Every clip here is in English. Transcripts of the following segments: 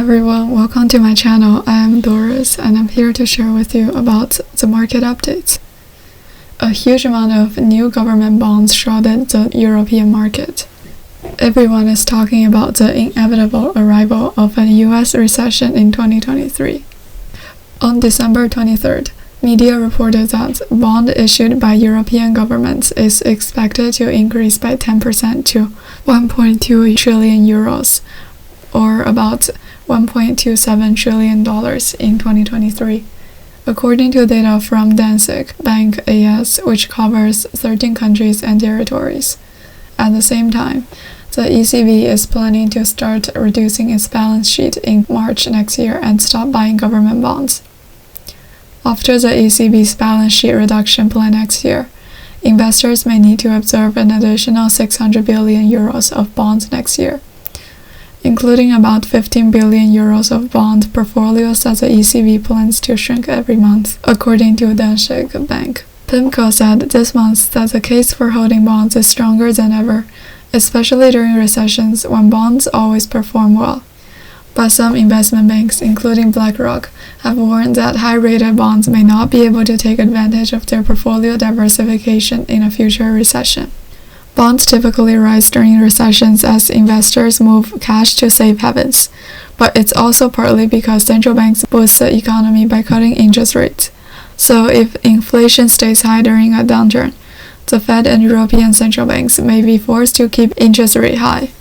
Everyone, welcome to my channel. I am Doris and I'm here to share with you about the market updates. A huge amount of new government bonds shrouded the European market. Everyone is talking about the inevitable arrival of a US recession in 2023. On December 23rd, media reported that bond issued by European governments is expected to increase by 10% to 1.2 trillion euros, or about $1.27 trillion in 2023, according to data from Danske Bank AS, which covers 13 countries and territories. At the same time, the ECB is planning to start reducing its balance sheet in March next year and stop buying government bonds. After the ECB's balance sheet reduction plan next year, investors may need to absorb an additional 600 billion euros of bonds next year, including about 15 billion euros of bond portfolios that the ECB plans to shrink every month, according to Danske Bank. PIMCO said this month that the case for holding bonds is stronger than ever, especially during recessions when bonds always perform well. But some investment banks, including BlackRock, have warned that high-rated bonds may not be able to take advantage of their portfolio diversification in a future recession. Bonds typically rise during recessions as investors move cash to safe havens, but it's also partly because central banks boost the economy by cutting interest rates. So if inflation stays high during a downturn, the Fed and European central banks may be forced to keep interest rate high,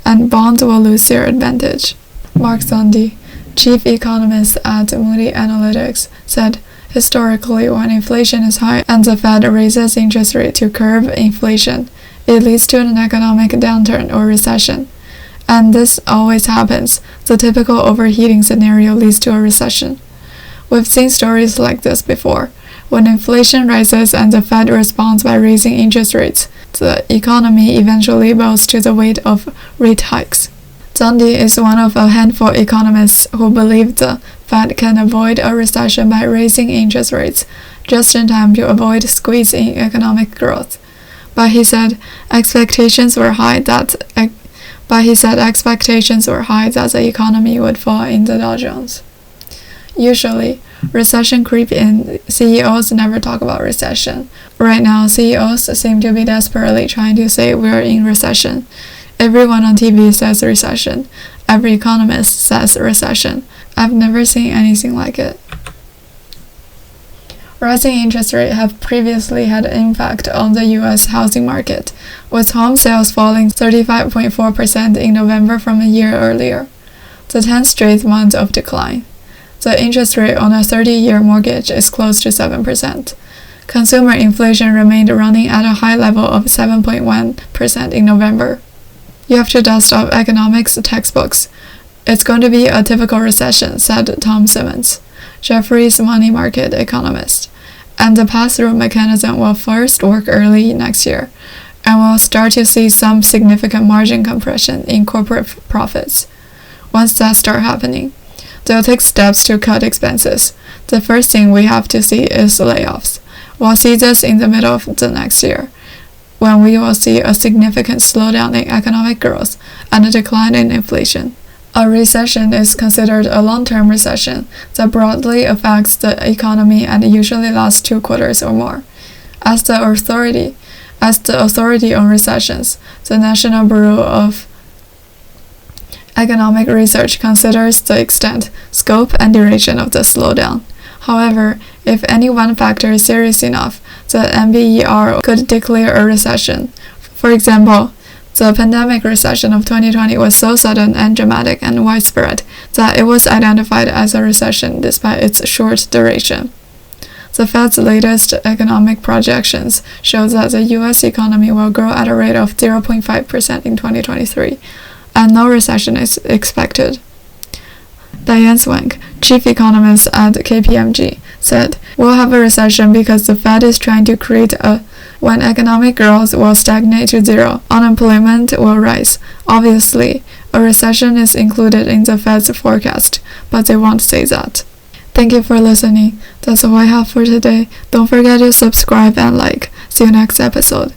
and bonds will lose their advantage. Mark Zandi, chief economist at Moody Analytics, said, historically, when inflation is high and the Fed raises interest rate to curb inflation, it leads to an economic downturn or recession. And this always happens. The typical overheating scenario leads to a recession. We've seen stories like this before. When inflation rises and the Fed responds by raising interest rates, the economy eventually bows to the weight of rate hikes. Zandi is one of a handful of economists who believe the Fed can avoid a recession by raising interest rates just in time to avoid squeezing economic growth. But he said expectations were high that the economy would fall in the Dow Jones. Usually, recession creep in. CEOs never talk about recession. Right now, CEOs seem to be desperately trying to say we're in recession. Everyone on TV says recession. Every economist says recession. I've never seen anything like it. Rising interest rates have previously had an impact on the U.S. housing market, with home sales falling 35.4% in November from a year earlier, the 10th straight month of decline. The interest rate on a 30-year mortgage is close to 7%. Consumer inflation remained running at a high level of 7.1% in November. You have to dust off economics textbooks. It's going to be a typical recession, said Tom Simmons, Jefferies money market economist, and the pass-through mechanism will first work early next year, and we'll start to see some significant margin compression in corporate profits. Once that starts happening, they'll take steps to cut expenses. The first thing we have to see is layoffs. We'll see this in the middle of the next year, when we will see a significant slowdown in economic growth and a decline in inflation. A recession is considered a long-term recession that broadly affects the economy and usually lasts 2 quarters or more. As the authority on recessions, the National Bureau of Economic Research considers the extent, scope, and duration of the slowdown. However, if any one factor is serious enough, the NBER could declare a recession. For example, the pandemic recession of 2020 was so sudden and dramatic and widespread that it was identified as a recession despite its short duration. The Fed's latest economic projections show that the U.S. economy will grow at a rate of 0.5% in 2023, and no recession is expected. Diane Swank, chief economist at KPMG, said, "We'll have a recession because the Fed is trying to create when economic growth will stagnate to zero, unemployment will rise. Obviously, a recession is included in the Fed's forecast, but they won't say that." Thank you for listening. That's all I have for today. Don't forget to subscribe and like. See you next episode.